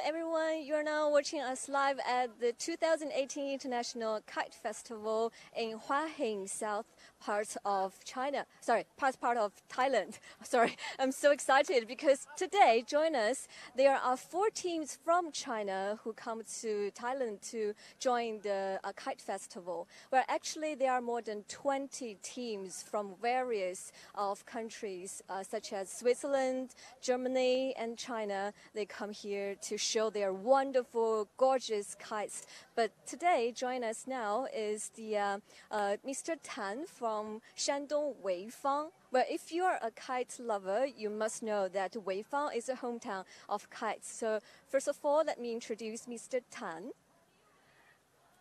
everyone. You're now watching us live at the 2018 International Kite Festival in Hua Hin, south part of China. Sorry, part of Thailand. Sorry, I'm so excited because today, join us, there are 4 teams from China who come to Thailand to join the Kite Festival, where actually there are more than 20 teams from various of countries, such as Switzerland, Germany, and China. They come here to show their wonderful, gorgeous kites. But today, join us now is the Mr. Tan from Shandong Weifang. Well, if you're a kite lover, you must know that Weifang is a hometown of kites. So first of all, let me introduce Mr. Tan.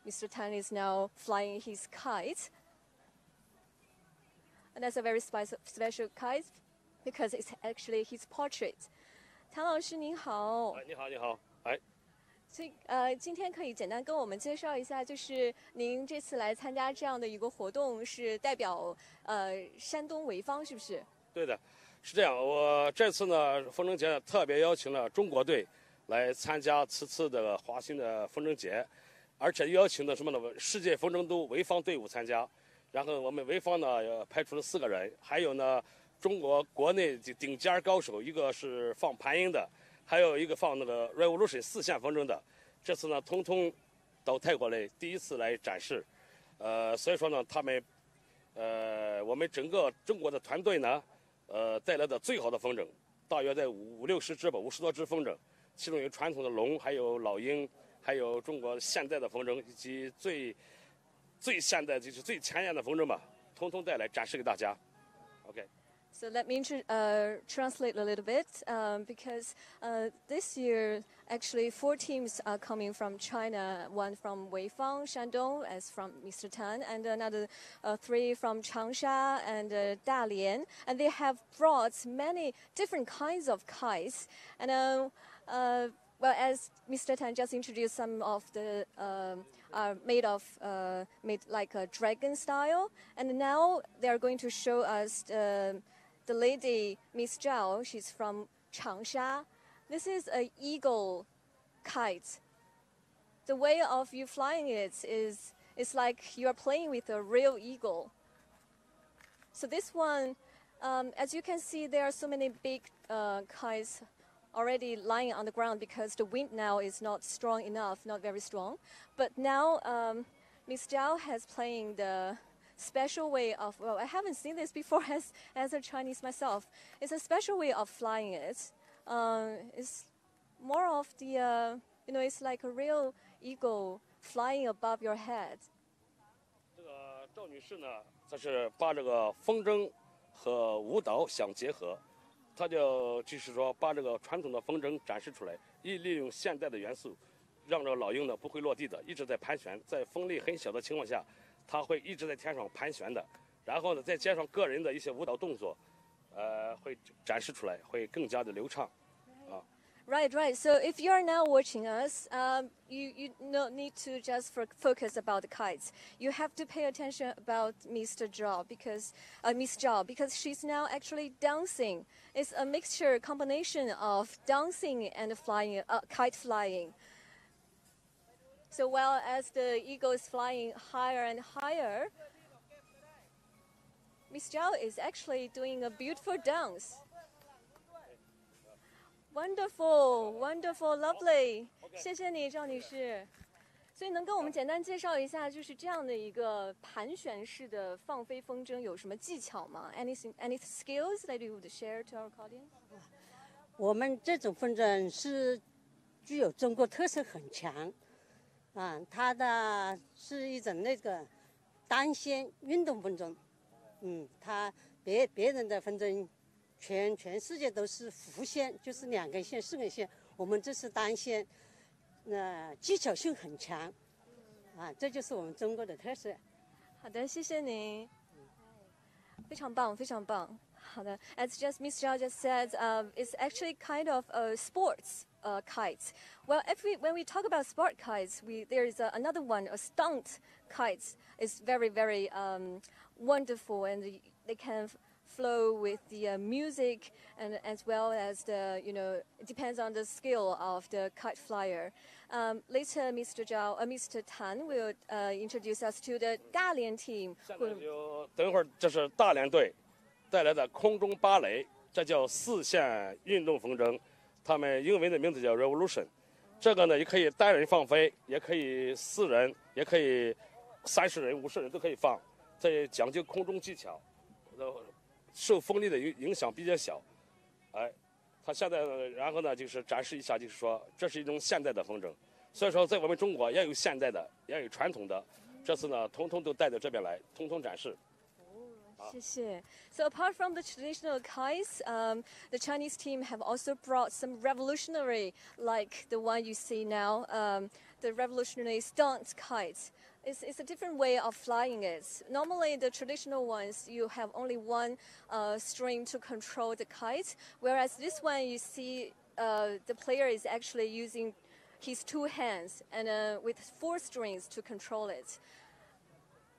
Mr. Tan is now flying his kite. And that's a very special kite because it's actually his portrait. 谭老师您好。你好，你好。所以今天可以简单跟我们介绍一下，就是您这次来参加这样的一个活动，是代表山东潍坊，是不是？对的，是这样。我这次呢，风筝节特别邀请了中国队来参加此次的华新的风筝节，而且邀请的什么呢？世界风筝都潍坊队伍参加。然后我们潍坊呢派出了4个人，还有呢中国国内的顶尖高手，一个是放盘音的。还有一个放那个 Revolution 4线风筝的，这次呢，通通到泰国来，第一次来展示，所以说呢，他们，我们整个中国的团队呢，带来的最好的风筝，大约在50-60只吧，50多只风筝，其中有传统的龙，还有老鹰，还有中国现代的风筝，以及最现代就是最前沿的风筝吧，通通带来展示给大家。OK。So let me translate a little bit because this year actually 4 teams are coming from China, 1 from Weifang, Shandong, as from Mr. Tan, and another 3 from Changsha and Dalian, and they have brought many different kinds of kites. And well, as Mr. Tan just introduced, some of the are made like a dragon style, and now they are going to show us the lady, Miss Zhao. She's from Changsha. This is an eagle kite. The way of you flying it is like you are playing with a real eagle. So this one, as you can see, there are so many big kites already lying on the ground because the wind now is not strong enough, not very strong. But now Miss Zhao has playing the special way of, well, I haven't seen this before as a Chinese myself. It's a special way of flying it. It's more of the, it's like a real eagle flying above your head. 这个赵女士呢，她是把这个风筝和舞蹈相结合，她就是说把这个传统的风筝展示出来，利用现代的元素，让这个老鹰呢不会落地的，一直在盘旋，在风力很小的情况下。 它会一直在天上盘旋的，然后呢，再加上个人的一些舞蹈动作，会展示出来，会更加的流畅，啊。Right. So if you are now watching us, you no need to just focus about the kites. You have to pay attention about Miss Zhao because she's now actually dancing. It's a combination of dancing and flying, kite flying. So while as the eagle is flying higher and higher, Miss Zhao is actually doing a beautiful dance. Wonderful, wonderful, lovely. 谢谢你，赵女士。所以能跟我们简单介绍一下，就是这样的一个盘旋式的放飞风筝有什么技巧吗？ Any skills that you would share to our audience? 我们这种风筝是具有中国特色很强。 它的是一种那个单线运动风筝，它别人的风筝全世界都是弧线，就是2根线、4根线，我们这是单线，技巧性很强，这就是我们中国的特色。好的，谢谢您，非常棒，非常棒。好的 ，as Miss Zhao just said, it's actually kind of a sports. Kites. Well, when we talk about sport kites, there is another one, a stunt kites. It's very, very wonderful, and they can flow with the music, and as well as the, it depends on the skill of the kite flyer. Later, Mr. Tan will introduce us to the Dalian team. 现在就等一会儿，这是大连队带来的空中芭蕾，这叫四线运动风筝，他们英文的名字叫 Revolution。这个呢，也可以单人放飞，也可以4人，也可以30人、50人都可以放。这讲究空中技巧，受风力的影响比较小。哎，他现在呢，然后呢，就是展示一下，就是说这是一种现代的风筝。所以说，在我们中国也有现代的，也有传统的。这次呢，统统都带到这边来，统统展示。谢谢. So apart from the traditional kites, the Chinese team have also brought some revolutionary, like the one you see now, the revolutionary stunt kites. It's a different way of flying it. Normally, the traditional ones, you have only one string to control the kite, whereas this one, you see the player is actually using his 2 hands and with 4 strings to control it.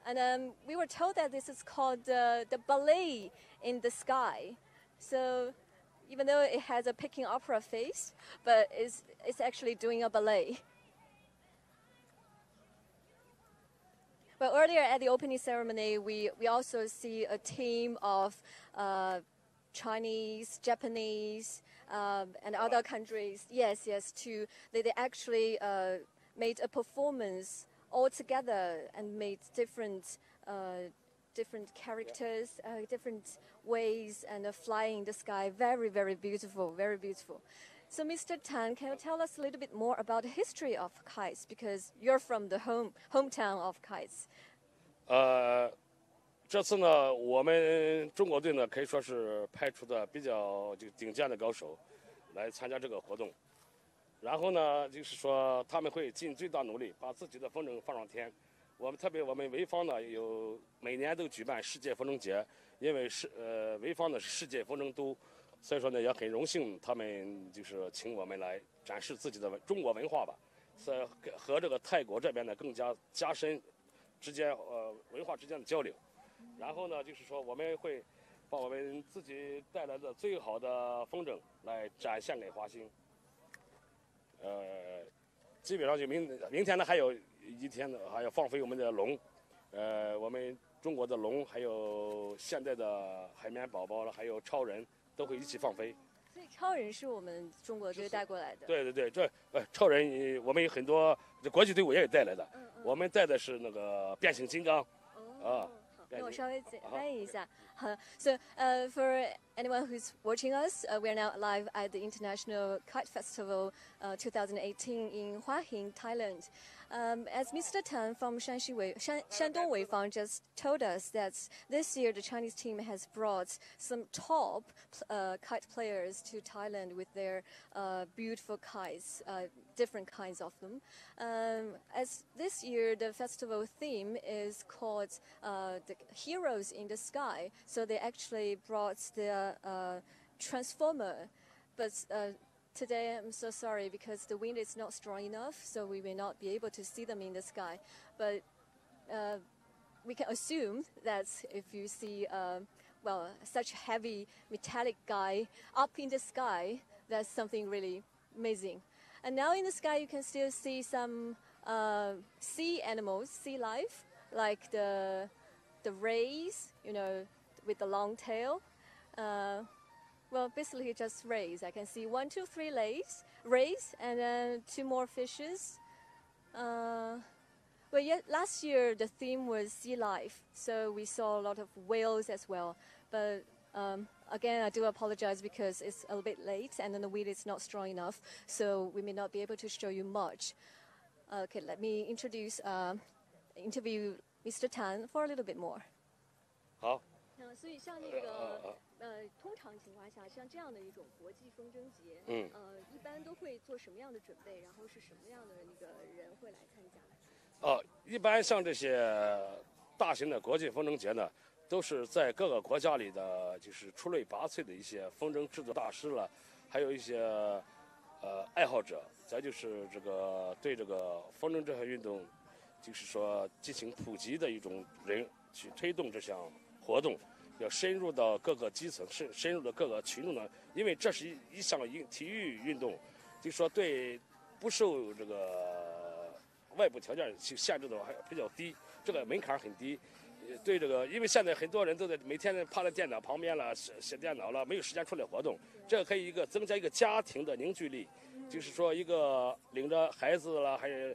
And we were told that this is called the ballet in the sky. So even though it has a Peking opera face, but it's actually doing a ballet. But earlier at the opening ceremony, we also see a team of Chinese, Japanese, and other countries. Yes, they actually made a performance all together and made different characters, different ways, and flying in the sky. Very, very beautiful, very beautiful. So, Mr. Tan, can you tell us a little bit more about the history of kites? Because you're from the hometown of kites. 这次呢，我们中国队呢可以说是派出的比较顶尖的高手来参加这个活动。然后呢，就是说他们会尽最大努力把自己的风筝放上天。我们潍坊呢每年都举办世界风筝节，因为潍坊呢是世界风筝都，所以说呢也很荣幸他们就是请我们来展示自己的中国文化吧，和这个泰国这边呢更加深文化之间的交流。然后呢，就是说我们会把我们自己带来的最好的风筝来展现给华兴。基本上就明天呢还有一天呢，还要放飞我们的龙，我们中国的龙，还有现代的海绵宝宝了，还有超人都会一起放飞。所以超人是我们中国队带过来的。对，这超人我们有很多国际队伍也有带来的，我们带的是那个变形金刚。那我稍微简单一下。So for anyone who's watching us, we are now live at the International Kite Festival 2018 in Hua Hin, Thailand. As Mr. Tan from Shandong Weifang just told us that this year the Chinese team has brought some top kite players to Thailand with their beautiful kites, different kinds of them. As this year the festival theme is called the Heroes in the Sky, so they actually brought the transformer, but today I'm so sorry because the wind is not strong enough, so we may not be able to see them in the sky. But we can assume that if you see, such heavy metallic guy up in the sky, that's something really amazing. And now in the sky you can still see some sea animals, sea life, like the rays, with the long tail. Well, basically just rays. I can see 1, 2, 3 rays, and then 2 more fishes. Last year the theme was sea life, so we saw a lot of whales as well. But again, I do apologize because it's a little bit late, and then the wind is not strong enough, so we may not be able to show you much. Okay, let me interview Mr. Tan for a little bit more. 好。所以像那个通常情况下，像这样的一种国际风筝节，一般都会做什么样的准备？然后是什么样的那个人会来参加？一般像这些大型的国际风筝节呢，都是在各个国家里的就是出类拔萃的一些风筝制作大师了，还有一些爱好者，再就是对这个风筝这项运动，就是说进行普及的一种人去推动这项活动。要深入到各个基层，深入到各个群众呢，因为这是一项体育运动，就是说对不受这个外部条件限制的还比较低，这个门槛很低。对这个，因为现在很多人都在每天趴在电脑旁边了，写电脑了，没有时间出来活动。这个可以增加一个家庭的凝聚力，就是说一个领着孩子了，还有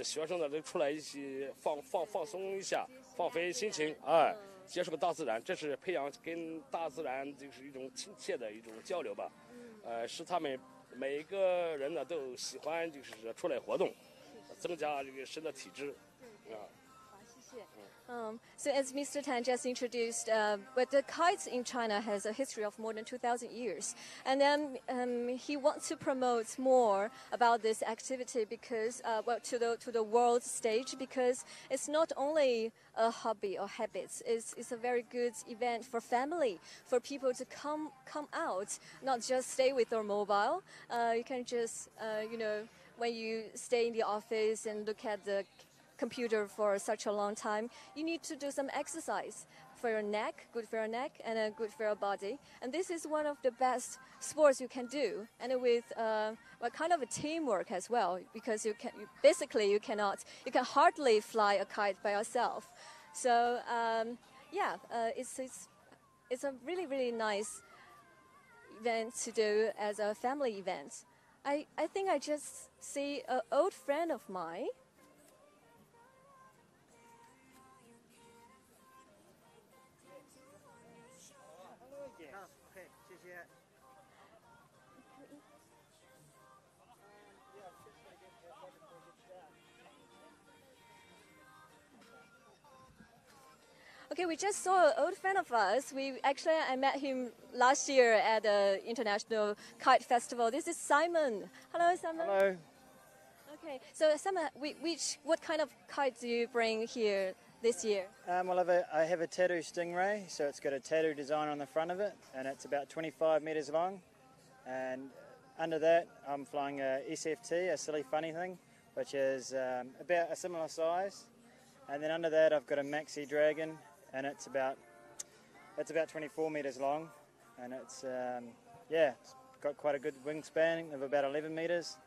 学生呢都出来一起放松一下，放飞心情，哎，接触大自然，这是培养跟大自然就是一种亲切的一种交流吧，使他们每个人呢都喜欢就是出来活动，增加这个身的体质，啊。So as Mr. Tan just introduced, but the kites in China has a history of more than 2,000 years. And then he wants to promote more about this activity because, to the world stage, because it's not only a hobby or habits. It's a very good event for family, for people to come out, not just stay with their mobile. You can just, when you stay in the office and look at the computer for such a long time, you need to do some exercise for your neck, good for your neck, and good for your body. And this is one of the best sports you can do, and with kind of a teamwork as well, because you can hardly fly a kite by yourself. So it's a really, really nice event to do as a family event. I think I just see an old friend of mine. Okay, we just saw an old friend of us. I met him last year at the International Kite Festival. This is Simon. Hello, Simon. Hello. Okay, so Simon, what kind of kite do you bring here this year? Well, I have a tattoo stingray, so it's got a tattoo design on the front of it, and it's about 25 metres long. And under that, I'm flying a SFT, a silly funny thing, which is about a similar size. And then under that, I've got a maxi dragon, and it's about 24 metres long, and it's got quite a good wingspan of about 11 metres.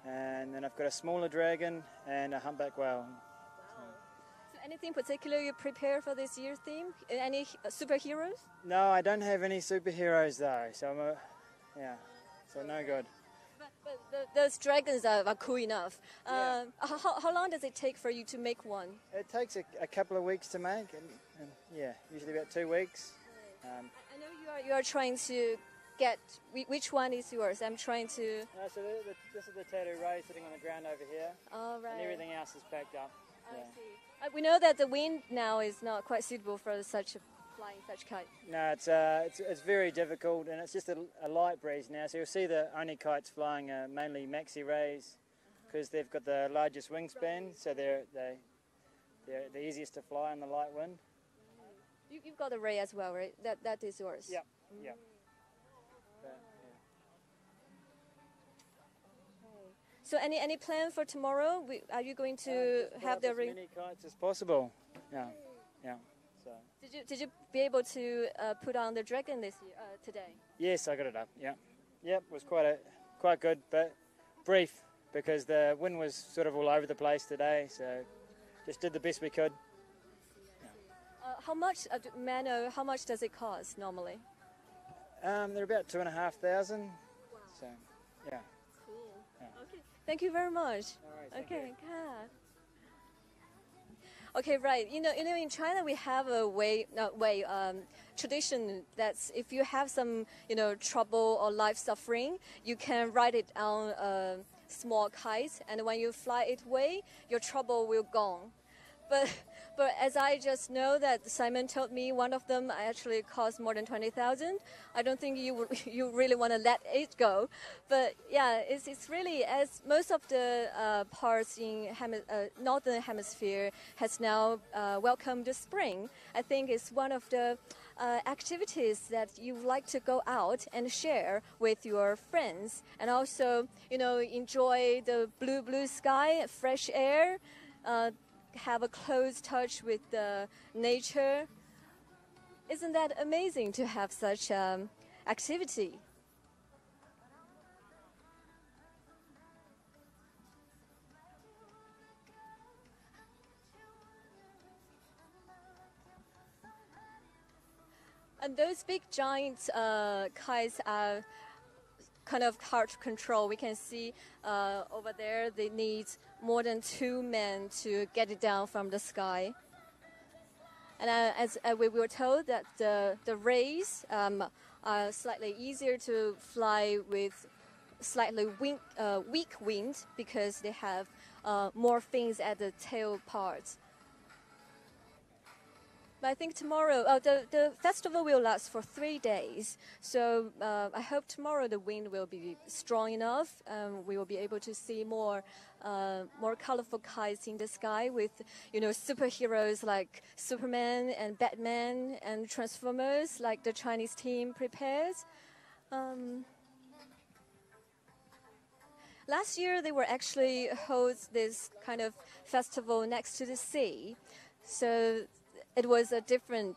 And then I've got a smaller dragon and a humpback whale. So anything particular you prepare for this year's theme? Any superheroes? No, I don't have any superheroes though, so so no good. But those dragons are cool enough. Yeah. How long does it take for you to make one? It takes a couple of weeks to make, and usually about 2 weeks. I know you are trying to get which one is yours. I'm trying to. So this is the tattoo ray sitting on the ground over here. All right. And everything else is packed up. I see. We know that the wind now is not quite suitable for flying such kite. No, it's very difficult, and it's just a light breeze now. So you'll see the only kites flying are mainly maxi rays, because they've got the largest wingspan, so they're the easiest to fly in the light wind. You've got a ray as well, right? That is yours. Yep. Yep. So any plan for tomorrow? Are you going to have the ring? As many kites as possible. Yeah. So. Did you be able to put on the dragon today? Yes, I got it up. Yeah. Yep. It was quite good, but brief because the wind was sort of all over the place today. So just did the best we could. How much? How much does it cost normally? They're about 2,500. Wow. So yeah. Cool. Yeah. Okay. Thank you very much. All right. Okay. Yeah. Okay, right. You know, in China we have a tradition that's if you have some, trouble or life suffering, you can write it on a small kite, and when you fly it away, your trouble will gone. But as I just know that Simon told me one of them actually cost more than 20,000. I don't think you really want to let it go. But yeah, it's really, as most of the parts in northern hemisphere has now welcomed the spring. I think it's one of the activities that you like to go out and share with your friends, and also enjoy the blue sky, fresh air. Have a close touch with the nature. Isn't that amazing to have such activity? And those big giant kites are kind of hard to control. We can see over there they need more than 2 men to get it down from the sky. And as we were told that the rays are slightly easier to fly with slightly weak wind because they have more fins at the tail part. But I think tomorrow, the festival will last for 3 days. So I hope tomorrow the wind will be strong enough. We will be able to see more colorful kites in the sky with, superheroes like Superman and Batman and Transformers like the Chinese team prepares. Last year they were actually hold this kind of festival next to the sea. So it was a different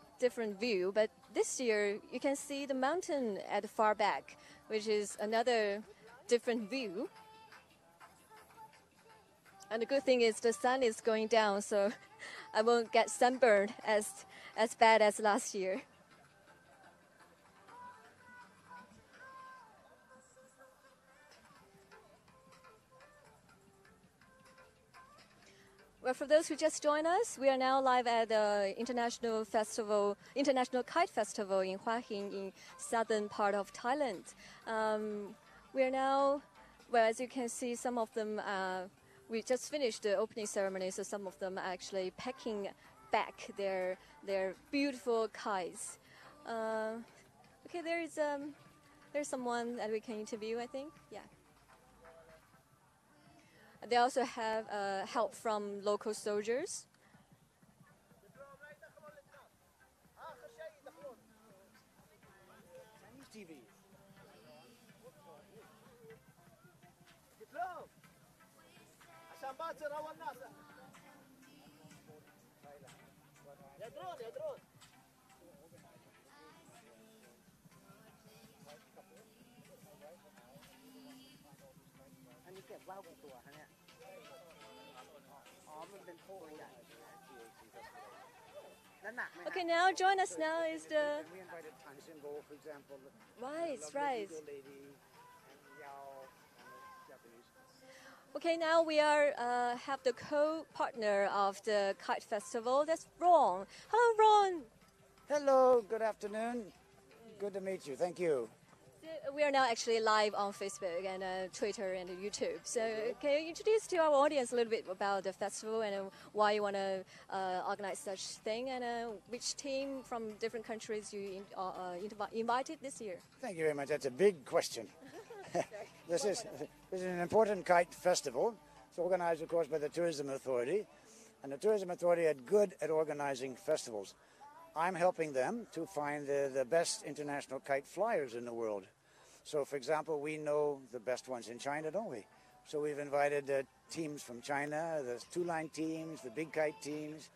view, but this year you can see the mountain at the far back, which is another different view. And the good thing is the sun is going down, so I won't get sunburned as bad as last year. Well, for those who just joined us, we are now live at the International Kite Festival in Hua Hin in southern part of Thailand. We are now, well, as you can see, some of them, we just finished the opening ceremony, so some of them are actually packing back their beautiful kites. Okay, there's someone that we can interview, I think. Yeah. They also have help from local soldiers. Okay, now join us now is the... We invited Tan Simbo, for example. Right. Okay, now we are have the co-partner of the Kite Festival. That's Ron. Hello, Ron. Hello, good afternoon. Good to meet you. Thank you. We are now actually live on Facebook and Twitter and YouTube. So can you introduce to our audience a little bit about the festival and why you want to organize such thing and which team from different countries you invited this year? Thank you very much. That's a big question. This is an important kite festival. It's organized, of course, by the Tourism Authority. And the Tourism Authority are good at organizing festivals. I'm helping them to find the best international kite flyers in the world. So, for example, we know the best ones in China, don't we? So we've invited teams from China, the two-line teams, the big kite teams.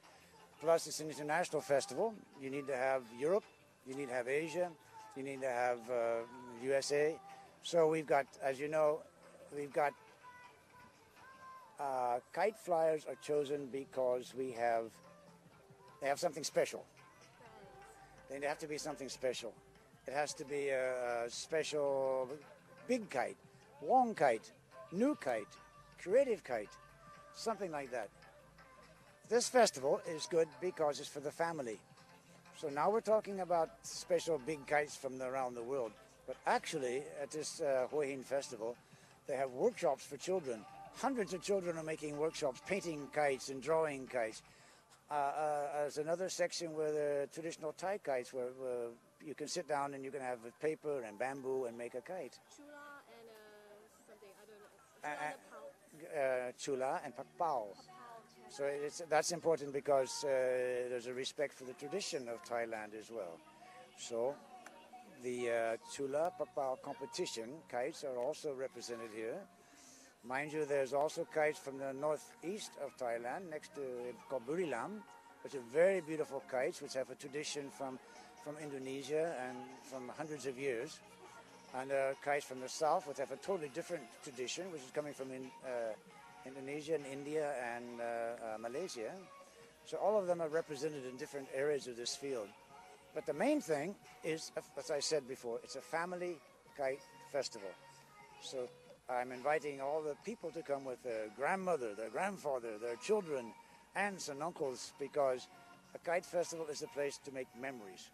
Plus, it's an international festival. You need to have Europe, you need to have Asia, you need to have USA. So we've got, as you know, kite flyers are chosen because they have something special. They have to be something special. It has to be a special big kite, long kite, new kite, creative kite, something like that. This festival is good because it's for the family. So now we're talking about special big kites from around the world. But actually, at this Hua Hin festival, they have workshops for children. Hundreds of children are making workshops, painting kites and drawing kites. There's another section where the traditional Thai kites, where you can sit down and you can have paper and bamboo and make a kite. Chula and something, I don't know. Chula and pakpao. So that's important because there's a respect for the tradition of Thailand as well. So the Chula pakpao competition kites are also represented here. Mind you, there's also kites from the northeast of Thailand, next to called Buriram, which are very beautiful kites, which have a tradition from from Indonesia and from hundreds of years. And there are kites from the south, which have a totally different tradition, which is coming from Indonesia and India and Malaysia. So all of them are represented in different areas of this field. But the main thing is, as I said before, it's a family kite festival. So I'm inviting all the people to come with their grandmother, their grandfather, their children, aunts and uncles, because a kite festival is a place to make memories.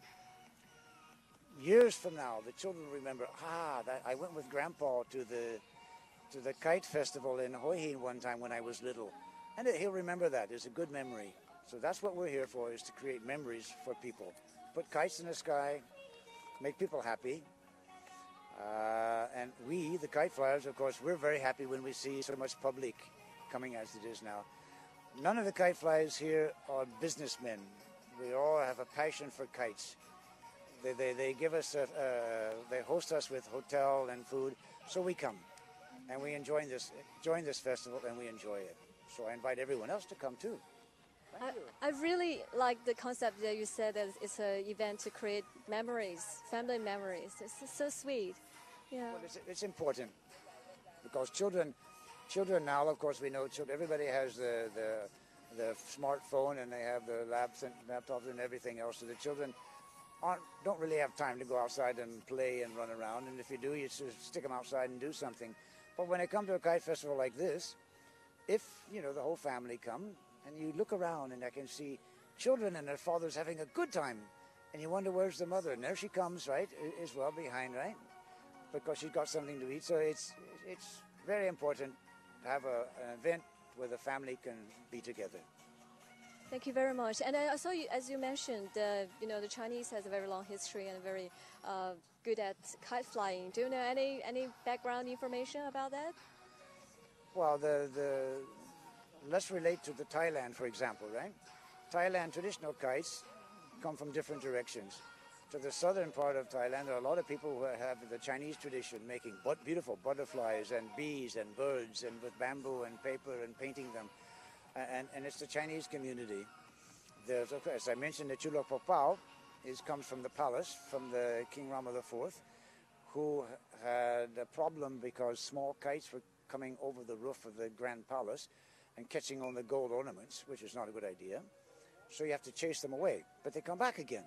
Years from now, the children remember, I went with Grandpa to the kite festival in Hua Hin one time when I was little. And he'll remember that. It's a good memory. So that's what we're here for, is to create memories for people. Put kites in the sky, make people happy. And we, the kite flyers, of course, we're very happy when we see so much public coming as it is now. None of the kite flyers here are businessmen. We all have a passion for kites. They give us, they host us with hotel and food, so we come. And we enjoy this festival, and we enjoy it. So I invite everyone else to come too. I really like the concept that you said that it's an event to create memories, family memories. It's so sweet. Yeah. Well, it's important because children now, of course, we know everybody has the smartphone and they have the laptops and everything else. So the children don't really have time to go outside and play and run around. And if you do, you just stick them outside and do something. But when they come to a kite festival like this, if the whole family come, and you look around and I can see children and their fathers having a good time, and you wonder where's the mother, and there she comes, right, is well behind, right, because she's got something to eat. So it's very important to have an event where the family can be together. Thank you very much. And I saw you, as you mentioned, the Chinese has a very long history and very good at kite flying. Do you know any background information about that? Well, let's relate to the Thailand, for example, right? Thailand traditional kites come from different directions. To the southern part of Thailand, there are a lot of people who have the Chinese tradition, making beautiful butterflies and bees and birds, and with bamboo and paper and painting them. And it's the Chinese community. There's, as I mentioned, the Chulok Popao comes from the palace, from the King Rama IV, who had a problem because small kites were coming over the roof of the Grand Palace and catching on the gold ornaments, which is not a good idea. So you have to chase them away, but they come back again.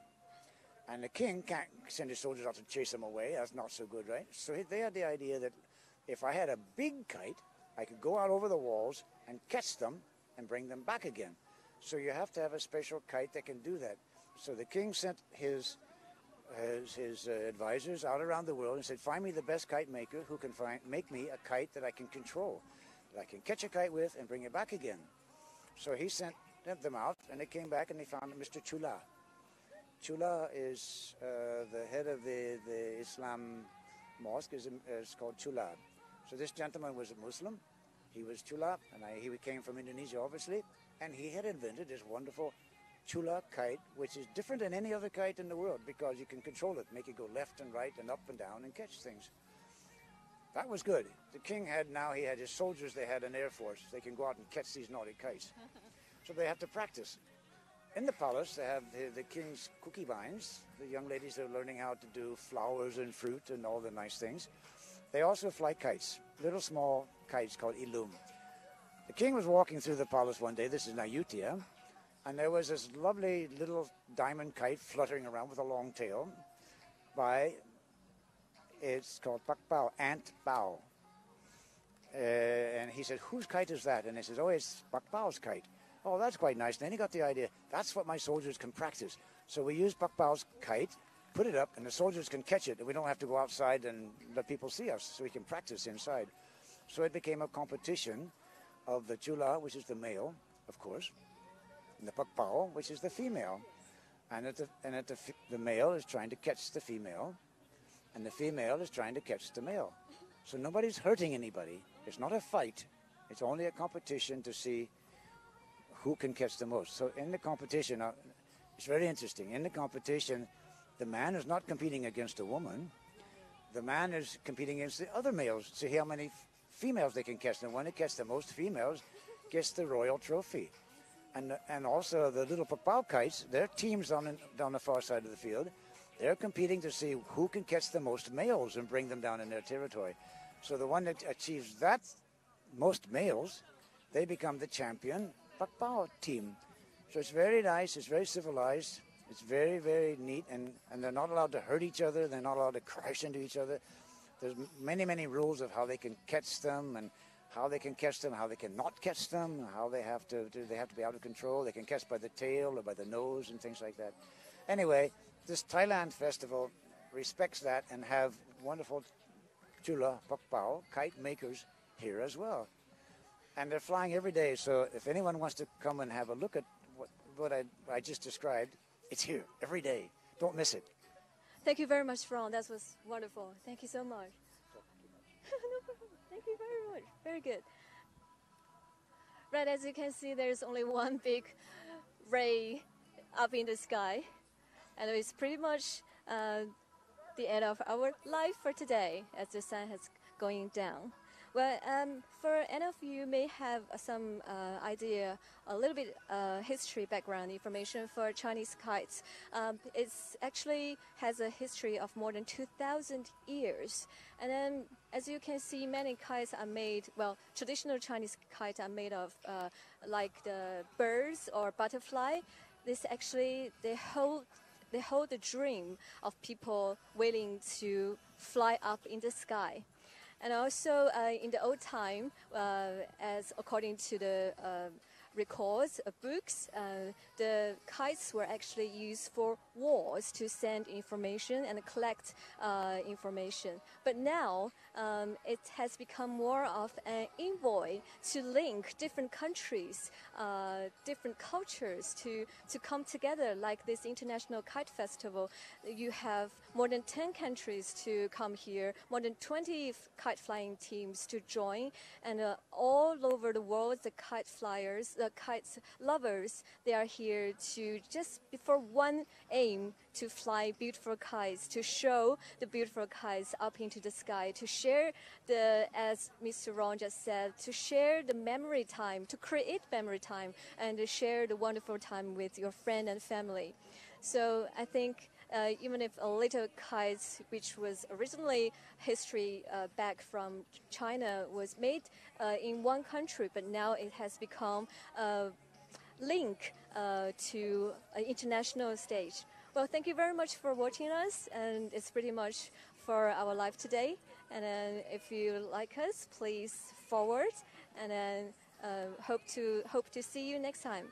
And the king can't send his soldiers out to chase them away. That's not so good, right? So they had the idea that if I had a big kite, I could go out over the walls and catch them and bring them back again. So you have to have a special kite that can do that. So the king sent his advisors out around the world and said, find me the best kite maker who can make me a kite that I can control, that I can catch a kite with and bring it back again. So he sent them out, and they came back and they found Mr. Chula. Chula is the head of the Islam mosque, is called Chula. So this gentleman was a Muslim. He was Chula, and he came from Indonesia, obviously, and he had invented this wonderful Chula kite, which is different than any other kite in the world because you can control it, make it go left and right and up and down and catch things. That was good. The king had his soldiers, they had an air force. They can go out and catch these naughty kites. So they have to practice. In the palace, they have the king's cookie vines. The young ladies are learning how to do flowers and fruit and all the nice things. They also fly kites, little small kites called ilum. The king was walking through the palace one day, this is in Ayutthaya, and there was this lovely little diamond kite fluttering around with a long tail it's called Pak Bao, Ant Bao. And he said, whose kite is that? And he says, oh, it's Pak Bao's kite. Oh, that's quite nice. And then he got the idea, that's what my soldiers can practice. So we use Pak Bao's kite, put it up, and the soldiers can catch it. And we don't have to go outside and let people see us, so we can practice inside. So it became a competition of the Chula, which is the male, of course, and the Pak Bao, which is the female. And the male is trying to catch the female, and the female is trying to catch the male. So nobody's hurting anybody. It's not a fight. It's only a competition to see who can catch the most. So in the competition, it's very interesting. In the competition, the man is not competing against a woman. The man is competing against the other males to see how many females they can catch. And when they catch the most females, gets the royal trophy. And also the little Pak Bao kites, their teams down the far side of the field, They're competing to see who can catch the most males and bring them down in their territory. So the one that achieves that most males, they become the champion Pakpao team. So it's very nice, it's very civilized, it's very, very neat, and they're not allowed to hurt each other, they're not allowed to crash into each other. There's many, many rules of how they can catch them and how they can catch them, how they can not catch them, how they have to be out of control. They can catch by the tail or by the nose and things like that. Anyway, this Thailand festival respects that and have wonderful chula, pakpao, kite makers here as well. And they're flying every day, so if anyone wants to come and have a look at what I just described, it's here every day. Don't miss it. Thank you very much, Ron. That was wonderful. Thank you so much. Thank you very much. Very good. Right, as you can see, there's only one big ray up in the sky. And it's pretty much the end of our life for today as the sun is going down. Well, for any of you may have some idea, a little bit history background information for Chinese kites. It's actually has a history of more than 2,000 years. And then, as you can see, many kites are made, well, traditional Chinese kites are made of like the birds or butterfly. This actually, they hold the dream of people willing to fly up in the sky. And also in the old time, as according to the records of books, the kites were actually used for wars to send information and collect information. But now it has become more of an envoy to link different countries, different cultures to come together, like this International Kite Festival. You have more than 10 countries to come here, more than 20 kite flying teams to join, and all over the world, the kite flyers, the kites lovers, they are here to just for one aim, to fly beautiful kites, to show the beautiful kites up into the sky, to share the, as Mr. Ron just said, to share the memory time, to create memory time, and to share the wonderful time with your friend and family. So I think even if a little kite, which was originally history back from China, was made in one country, but now it has become a link to an international stage. Well, thank you very much for watching us, and it's pretty much for our live today. And then if you like us, please forward, and then hope to see you next time.